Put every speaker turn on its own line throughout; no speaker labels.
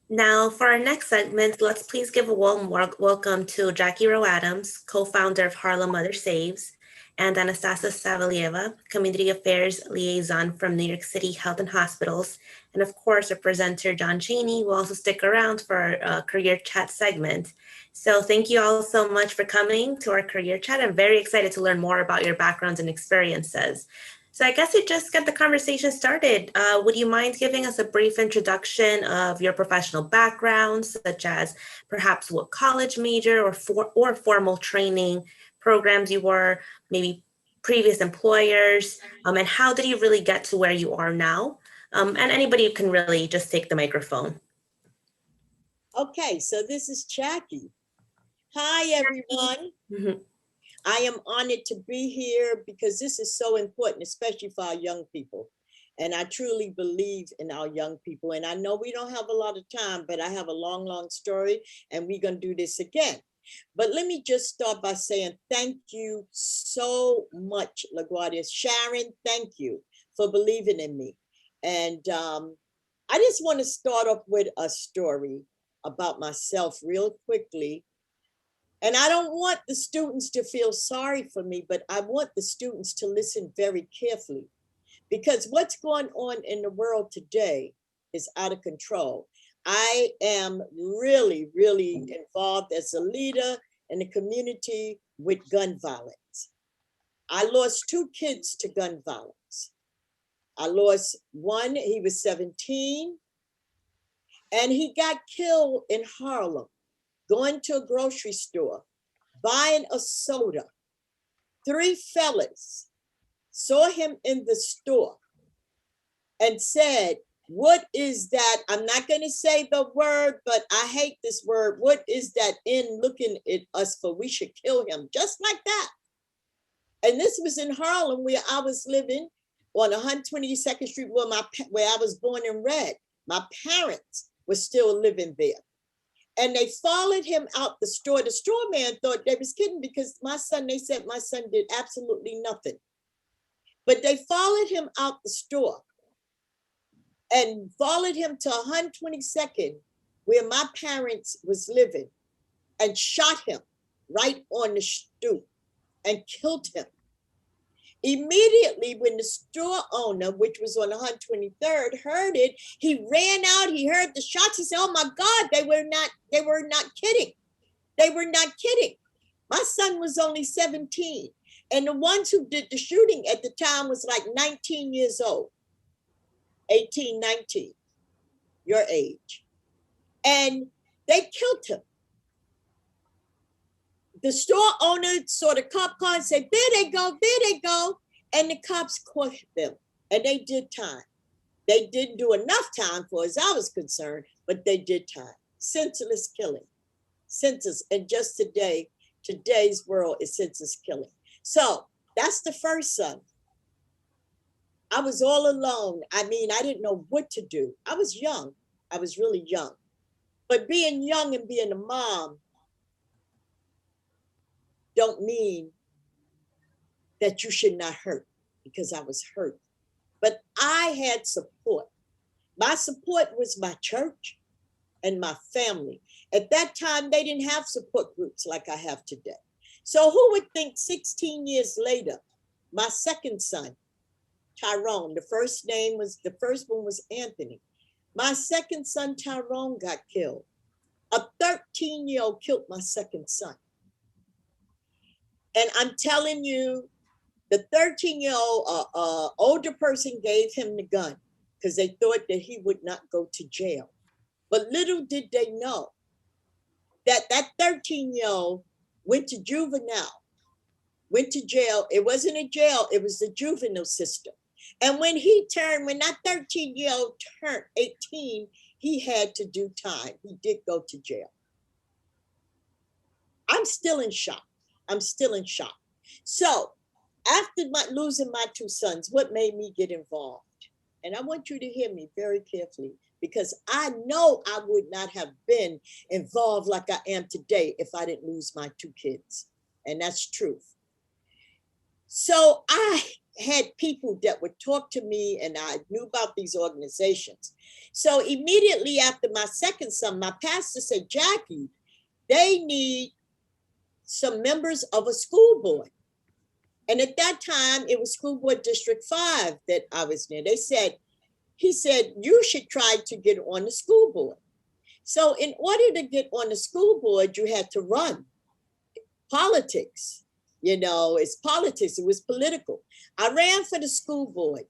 Now, for our next segment, let's please give a warm welcome to Jackie Rowe Adams, co-founder of Harlem Mother Saves, and Anastasia Savalieva, Community Affairs Liaison from New York City Health and Hospitals, and of course, our presenter, John Cheney, will also stick around for our career chat segment. So thank you all so much for coming to our career chat. I'm very excited to learn more about your backgrounds and experiences. So I guess to just get the conversation started, would you mind giving us a brief introduction of your professional background, such as perhaps what college major or formal training programs you were, maybe previous employers, and how did you really get to where you are now? And anybody can really just take the microphone.
Okay, so this is Jackie. Hi, everyone.
Mhm.
I am honored to be here because this is so important, especially for our young people. And I truly believe in our young people. And I know we don't have a lot of time, but I have a long, long story, and we're going to do this again. But let me just start by saying thank you so much, LaGuardia. Sharon, thank you for believing in me. And I just want to start off with a story about myself real quickly. And I don't want the students to feel sorry for me, but I want the students to listen very carefully, because what's going on in the world today is out of control. I am really, really involved as a leader in the community with gun violence. I lost 2 kids to gun violence. I lost one, he was 17, and he got killed in Harlem, going to a grocery store, buying a soda. 3 fellas saw him in the store and said, "What is that?" I'm not going to say the word, but I hate this word. "What is that in looking at us for? We should kill him." Just like that. And this was in Harlem, where I was living on 122nd Street, where I was born and bred. My parents were still living there. And they followed him out the store. The store man thought they was kidding, because they said my son did absolutely nothing. But they followed him out the store and followed him to 122nd, where my parents was living, and shot him right on the stoop and killed him. Immediately, when the store owner, which was on 123rd, heard it, he ran out. He heard the shots. He said, "Oh my God, they were not kidding. They were not kidding." My son was only 17. And the ones who did the shooting at the time was like 19 years old, 18, 19, your age. And they killed him. The store owner saw the cop car and said, "There they go, there they go." And the cops caught them, and they did time. They didn't do enough time for as I was concerned, but they did time. Senseless killing. Senseless. And just today's world is senseless killing. So that's the first son. I was all alone. I mean, I didn't know what to do. I was young. I was really young. But being young and being a mom don't mean that you should not hurt, because I was hurt. But I had support. My support was my church and my family. At that time, they didn't have support groups like I have today. So who would think 16 years later, my second son, Tyrone, the first one was Anthony. My second son, Tyrone, got killed. A 13-year-old killed my second son. And I'm telling you, the 13-year-old older person gave him the gun because they thought that he would not go to jail. But little did they know that 13-year-old went to juvenile, went to jail. It wasn't a jail, it was the juvenile system. And when that 13-year-old turned 18, he had to do time. He did go to jail. I'm still in shock. So after losing my 2 sons, what made me get involved? And I want you to hear me very carefully, because I know I would not have been involved like I am today if I didn't lose my 2 kids. And that's truth. So I had people that would talk to me, and I knew about these organizations. So immediately after my second son, my pastor said, Jackie, they need some members of a school board. And at that time, it was School Board District 5 that I was near. He said, you should try to get on the school board. So in order to get on the school board, you had to run. Politics, it's politics. It was political. I ran for the school board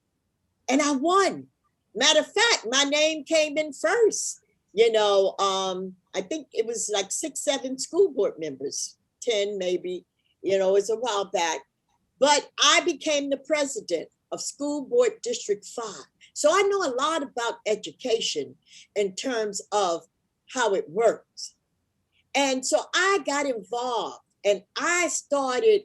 and I won. Matter of fact, my name came in first. I think it was like 6, 7 school board members, 10 maybe, it's a while back. But I became the president of School Board District 5. So I know a lot about education in terms of how it works. And so I got involved and I started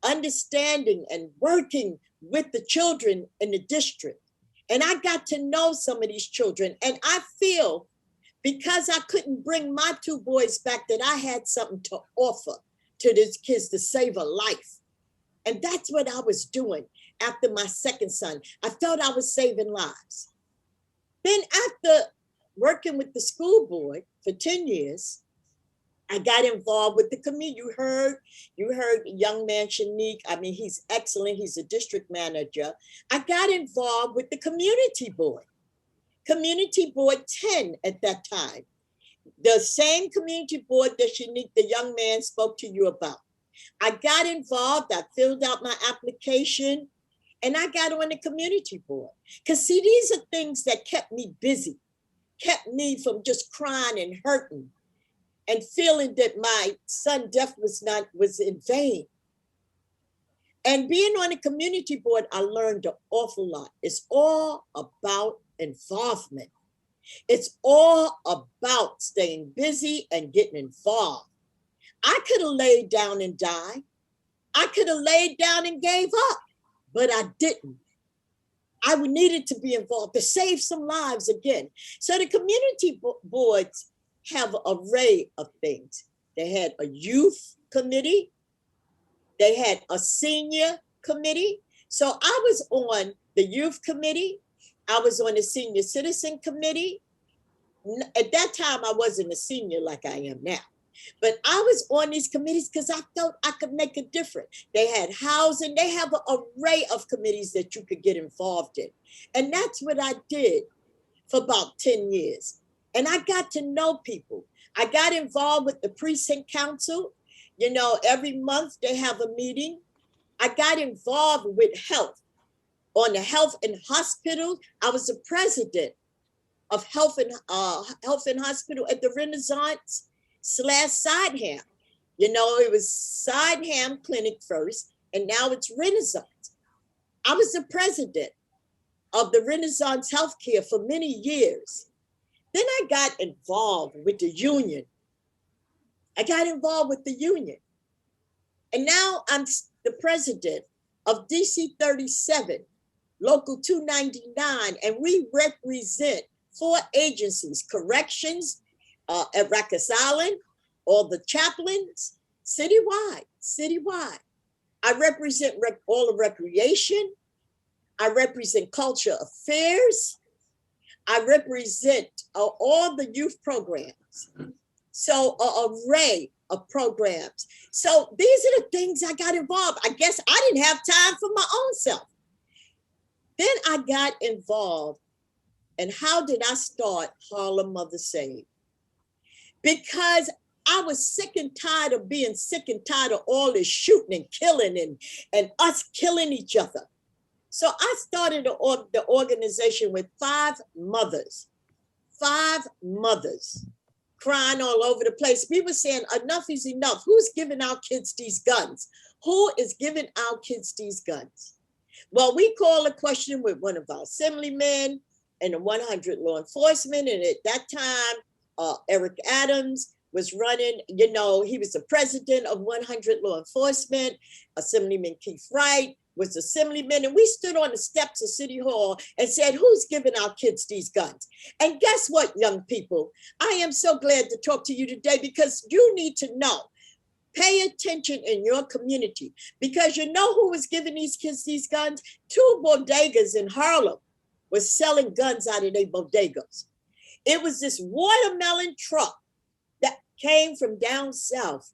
understanding and working with the children in the district. And I got to know some of these children. And I feel because I couldn't bring my 2 boys back that I had something to offer to these kids to save a life. And that's what I was doing after my second son. I felt I was saving lives. Then after working with the school board for 10 years, I got involved with the community. You heard young man Nyc. I mean, he's excellent. He's a district manager. I got involved with the community board 10 at that time. The same community board that Nyc, the young man, spoke to you about. I got involved. I filled out my application and I got on the community board. Because see, these are things that kept me busy, kept me from just crying and hurting and feeling that my son's death was in vain. And being on the community board, I learned an awful lot. It's all about involvement. It's all about staying busy and getting involved. I could have laid down and died. I could have laid down and gave up, but I didn't. I needed to be involved to save some lives again. So the community boards have an array of things. They had a youth committee. They had a senior committee. So I was on the youth committee. I was on the senior citizen committee. At that time, I wasn't a senior like I am now. But I was on these committees because I felt I could make a difference. They had housing. They have an array of committees that you could get involved in. And that's what I did for about 10 years. And I got to know people. I got involved with the precinct council. Every month they have a meeting. I got involved with health. On the health and hospital, I was the president of health and hospital at the Renaissance / Sydenham. It was Sydenham Clinic first, and now it's Renaissance. I was the president of the Renaissance Healthcare for many years. Then I got involved with the union. And now I'm the president of DC 37, Local 299, and we represent 4 agencies: corrections at Rikers Island, all the chaplains, citywide. I represent all of recreation. I represent culture affairs. I represent all the youth programs. So an array of programs. So these are the things I got involved. I guess I didn't have time for my own self. Then I got involved. And how did I start Harlem Mothers Save? Because I was sick and tired of being sick and tired of all this shooting and killing and us killing each other. So I started the organization with 5 mothers crying all over the place. People saying enough is enough. Who's giving our kids these guns? Who is giving our kids these guns? Well, we called a question with one of our assemblymen and the 100 law enforcement. And at that time, Eric Adams was running, he was the president of 100 law enforcement. Assemblyman Keith Wright was assemblyman. And we stood on the steps of City Hall and said, who's giving our kids these guns? And guess what, young people? I am so glad to talk to you today because you need to know Pay attention in your community, because you know who was giving these kids these guns? 2 bodegas in Harlem was selling guns out of their bodegas. It was this watermelon truck that came from down south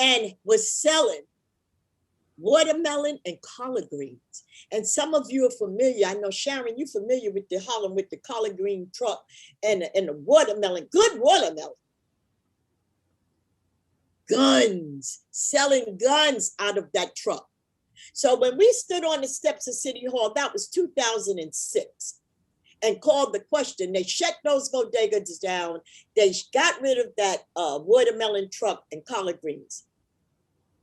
and was selling watermelon and collard greens. And some of you are familiar. I know, Sharon, you're familiar with the Harlem with the collard green truck and the watermelon, good watermelon. Guns, selling guns out of that truck. So when we stood on the steps of City Hall, that was 2006, and called the question, they shut those bodegas down. They got rid of that watermelon truck and collard greens.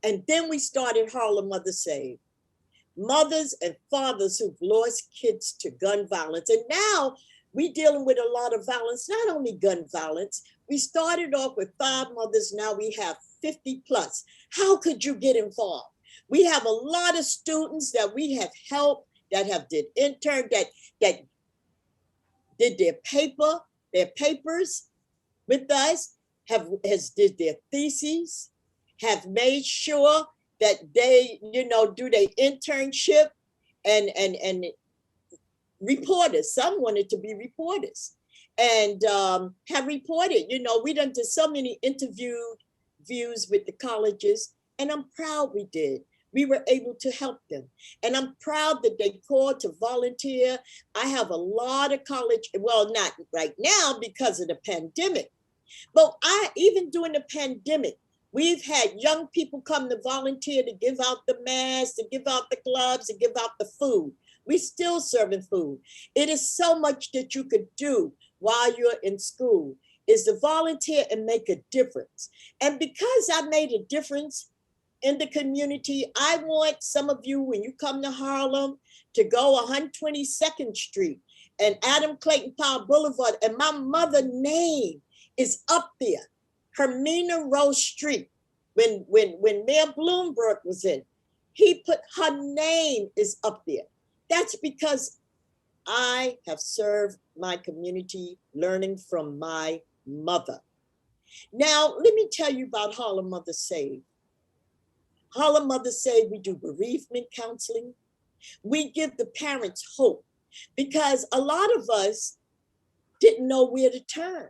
And then we started Harlem Mothers Save. Mothers and fathers who've lost kids to gun violence. And now we're dealing with a lot of violence, not only gun violence. We started off with 5 mothers, now we have 50 plus. How could you get involved? We have a lot of students that we have helped, that have did intern, that did their papers with us, did their theses, have made sure that they, do their internship, and reporters. Some wanted to be reporters, and have reported. We done did so many interviews with the colleges, and I'm proud we did. We were able to help them. And I'm proud that they called to volunteer. I have a lot of college, well, not right now because of the pandemic, but even during the pandemic, we've had young people come to volunteer to give out the masks, to give out the gloves, to give out the food. We still serving food. It is so much that you could do while you're in school, is to volunteer and make a difference. And because I made a difference in the community, I want some of you, when you come to Harlem, to go 122nd Street and Adam Clayton Powell Boulevard, and my mother's name is up there, Hermina Rose Street. When Mayor Bloomberg was in, he put her name is up there. That's because I have served my community, learning from my mother. Now, let me tell you about Harlem Mothers Save. Harlem Mothers Save, we do bereavement counseling. We give the parents hope, because a lot of us didn't know where to turn.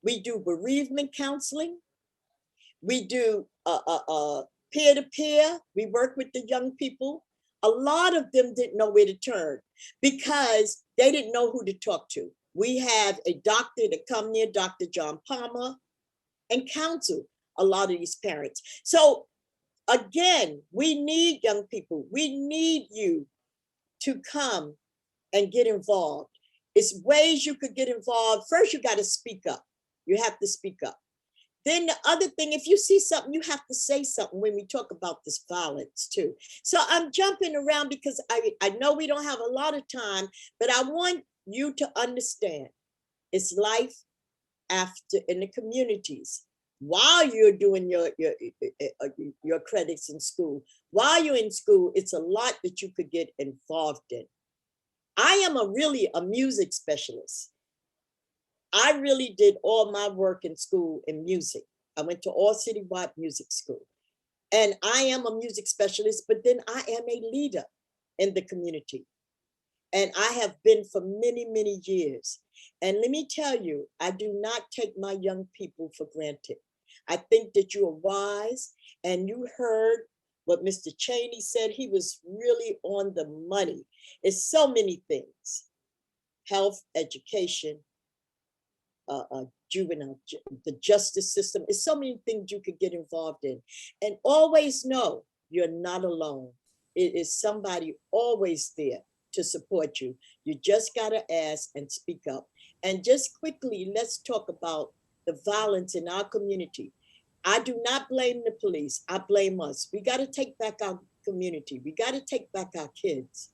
We do bereavement counseling. We do peer-to-peer. We work with the young people. A lot of them didn't know where to turn because they didn't know who to talk to. We have a doctor that come near, Dr. John Palmer, and counsel a lot of these parents. So again, we need young people. We need you to come and get involved. It's ways you could get involved. First, you got to speak up. You have to speak up. Then the other thing, if you see something, you have to say something when we talk about this violence too. So I'm jumping around because I know we don't have a lot of time, but I want you to understand it's life after in the communities. While you're doing your credits in school, while you're in school, it's a lot that you could get involved in. I am really a music specialist. I really did all my work in school in music. I went to all citywide music school. And I am a music specialist, but then I am a leader in the community. And I have been for many, many years. And let me tell you, I do not take my young people for granted. I think that you are wise, and you heard what Mr. Cheney said. He was really on the money. It's so many things: health, education, juvenile, the justice system. It's so many things you could get involved in. And always know you're not alone. It is somebody always there to support you. You just got to ask and speak up. And just quickly, let's talk about the violence in our community. I do not blame the police. I blame us. We got to take back our community. We got to take back our kids.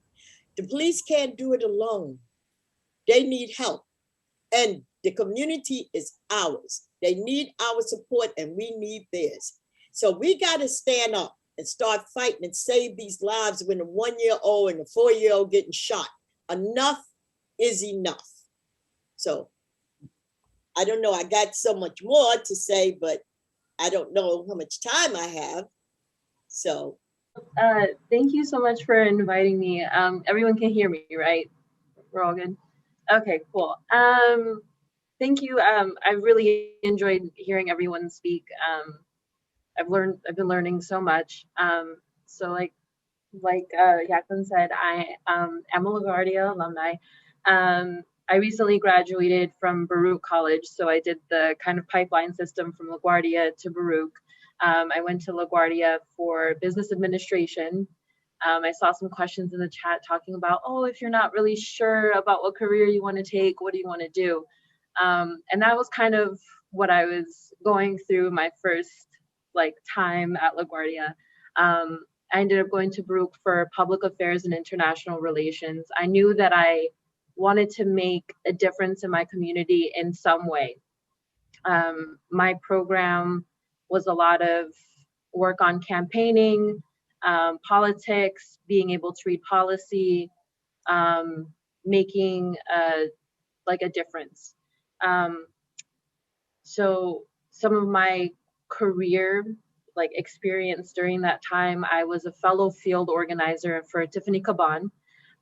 The police can't do it alone. They need help. And the community is ours. They need our support, and we need theirs. So we got to stand up and start fighting and save these lives when the 1-year-old and the 4-year-old getting shot. Enough is enough. So I don't know, I got so much more to say, but I don't know how much time I have. So.
Thank you so much for inviting me. Everyone can hear me, right? We're all good? Okay, cool. Thank you. I really enjoyed hearing everyone speak. I've been learning so much. So Jacqueline said, I am a LaGuardia alumni. I recently graduated from Baruch College, so I did the kind of pipeline system from LaGuardia to Baruch. I went to LaGuardia for business administration. I saw some questions in the chat talking about, oh, if you're not really sure about what career you want to take, what do you want to do? And that was kind of what I was going through my first time at LaGuardia. I ended up going to Baruch for public affairs and international relations. I knew that I wanted to make a difference in my community in some way. My program was a lot of work on campaigning, politics, being able to read policy, making a difference. So some of my career experience during that time, I was a fellow field organizer for Tiffany Caban.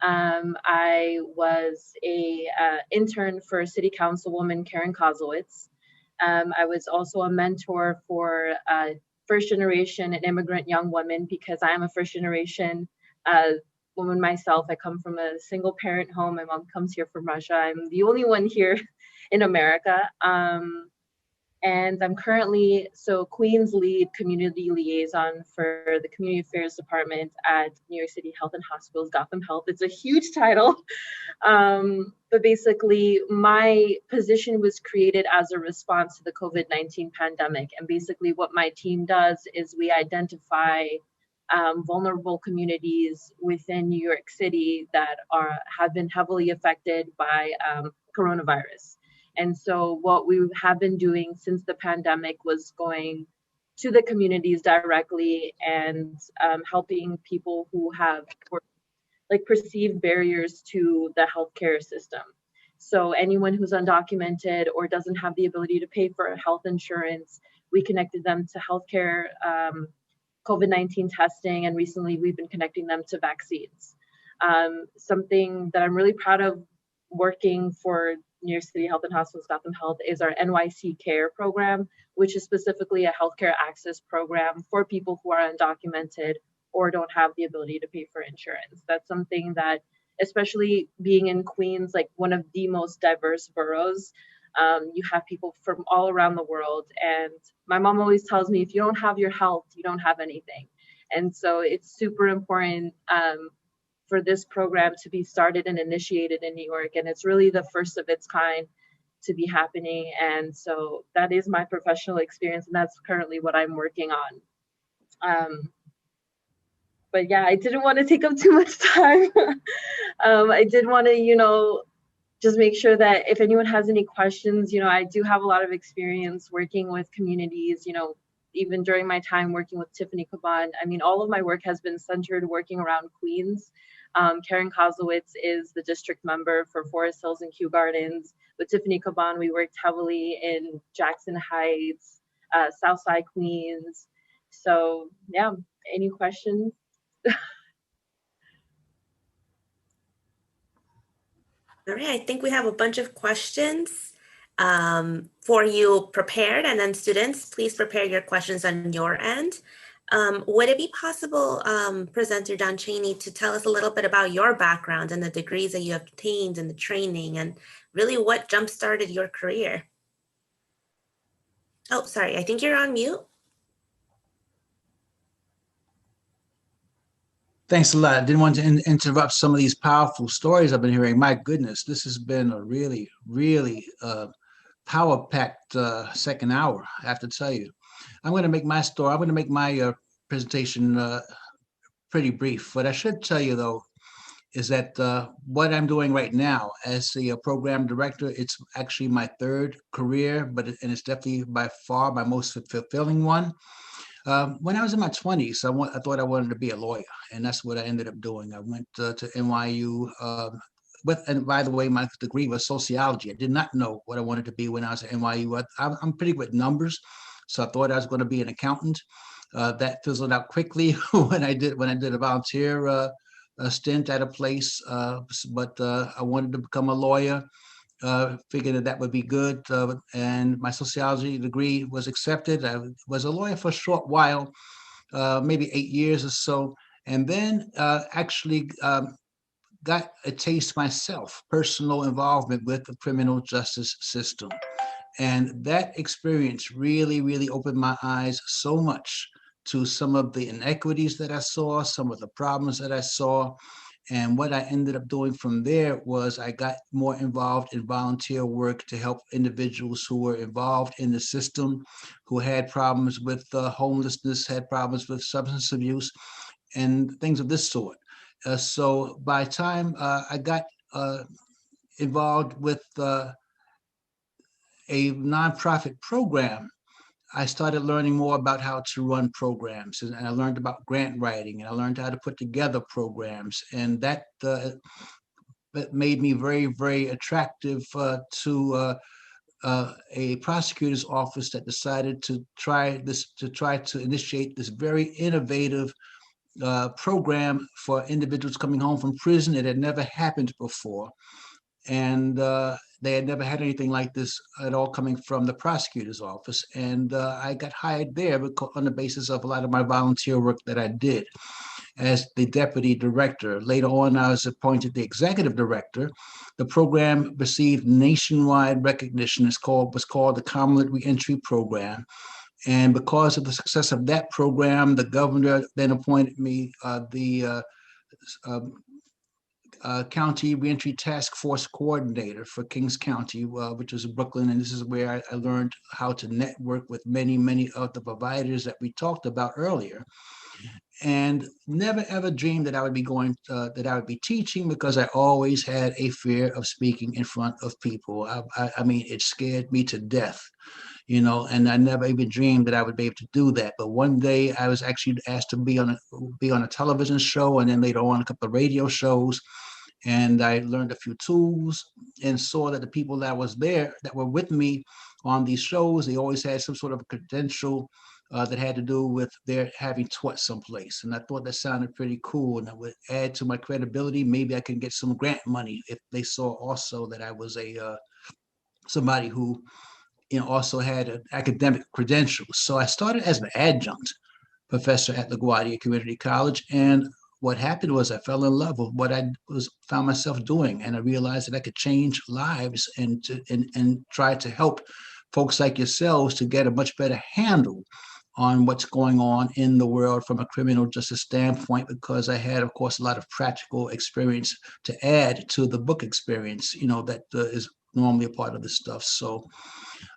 I was a intern for City Councilwoman Karen Kozlowitz. I was also a mentor for first generation and immigrant young women, because I am a first generation woman myself. I come from a single parent home. My mom comes here from Russia. I'm the only one here in America. And I'm currently Queens lead community liaison for the community affairs department at New York City Health and Hospitals, Gotham Health. It's a huge title. But basically my position was created as a response to the COVID-19 pandemic. And basically what my team does is we identify vulnerable communities within New York City that have been heavily affected by coronavirus. And so what we have been doing since the pandemic was going to the communities directly and helping people who have perceived barriers to the healthcare system. So anyone who's undocumented or doesn't have the ability to pay for health insurance, we connected them to healthcare, COVID-19 testing, and recently we've been connecting them to vaccines. Something that I'm really proud of working for New York City Health and Hospitals, Gotham Health, is our Nyc Care Program, which is specifically a healthcare access program for people who are undocumented or don't have the ability to pay for insurance. That's something that, especially being in Queens, one of the most diverse boroughs, you have people from all around the world. And my mom always tells me, if you don't have your health, you don't have anything. And so it's super important for this program to be started and initiated in New York. And it's really the first of its kind to be happening. And so that is my professional experience, and that's currently what I'm working on. But yeah, I didn't want to take up too much time. I did want to, just make sure that if anyone has any questions, I do have a lot of experience working with communities, even during my time working with Tiffany Caban. I mean, all of my work has been centered working around Queens. Karen Kozlowitz is the district member for Forest Hills and Kew Gardens. With Tiffany Caban, we worked heavily in Jackson Heights, Southside Queens. So yeah, any questions?
All right, I think we have a bunch of questions for you prepared, and then students, please prepare your questions on your end. Would it be possible, Presenter Don Chaney, to tell us a little bit about your background and the degrees that you have obtained and the training, and really what jump-started your career? Oh, sorry, I think you're on mute.
Thanks a lot. I didn't want to interrupt some of these powerful stories I've been hearing. My goodness, this has been a really, really power-packed second hour, I have to tell you. I'm going to make my story, I'm going to make my presentation pretty brief. What I should tell you, though, is that what I'm doing right now as the program director, it's actually my third career, and it's definitely by far my most fulfilling one. When I was in my 20s, I thought I wanted to be a lawyer, and that's what I ended up doing. I went to NYU and by the way, my degree was sociology. I did not know what I wanted to be when I was at NYU. I'm pretty good with numbers, So I thought I was going to be an accountant. That fizzled out quickly when I did a volunteer stint at a place. But I wanted to become a lawyer. Figured that would be good. And my sociology degree was accepted. I was a lawyer for a short while, maybe 8 years or so. And then actually got a taste myself, personal involvement with the criminal justice system. And that experience really, really opened my eyes so much to some of the inequities that I saw, some of the problems that I saw. And what I ended up doing from there was I got more involved in volunteer work to help individuals who were involved in the system, who had problems with homelessness, had problems with substance abuse, and things of this sort. So by the time I got involved with a nonprofit program, I started learning more about how to run programs, and I learned about grant writing, and I learned how to put together programs, and that made me very, very attractive to a prosecutor's office that decided to try to initiate this very innovative program for individuals coming home from prison. It had never happened before. And they had never had anything like this at all coming from the prosecutor's office. And I got hired there on the basis of a lot of my volunteer work that I did as the deputy director. Later on, I was appointed the executive director. The program received nationwide recognition. Was called the Commonwealth Reentry Program. And because of the success of that program, the governor then appointed me the County Reentry Task Force Coordinator for Kings County, which was in Brooklyn. And this is where I learned how to network with many, many of the providers that we talked about earlier. And never ever dreamed that I would be teaching, because I always had a fear of speaking in front of people. I mean, it scared me to death, and I never even dreamed that I would be able to do that. But one day I was actually asked to be on a television show, and then later on a couple of radio shows. And I learned a few tools and saw that the people that were with me on these shows, they always had some sort of credential that had to do with their having taught someplace. And I thought that sounded pretty cool, and that would add to my credibility. Maybe I can get some grant money if they saw also that I was somebody who also had an academic credentials. So I started as an adjunct professor at LaGuardia Community College, and what happened was I fell in love with what I found myself doing, and I realized that I could change lives and try to help folks like yourselves to get a much better handle on what's going on in the world from a criminal justice standpoint, because I had, of course, a lot of practical experience to add to the book experience, that is normally a part of this stuff. So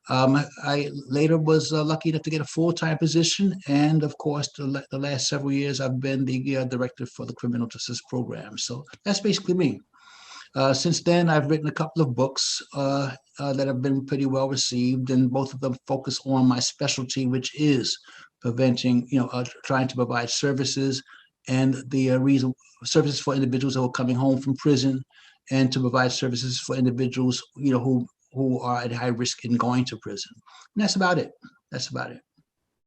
I later was lucky enough to get a full-time position. And of course, the last several years, I've been the director for the criminal justice program. So that's basically me. Since then, I've written a couple of books that have been pretty well received, and both of them focus on my specialty, which is preventing, trying to provide services and the services for individuals who are coming home from prison, and to provide services for individuals, who are at high risk in going to prison. And that's about it.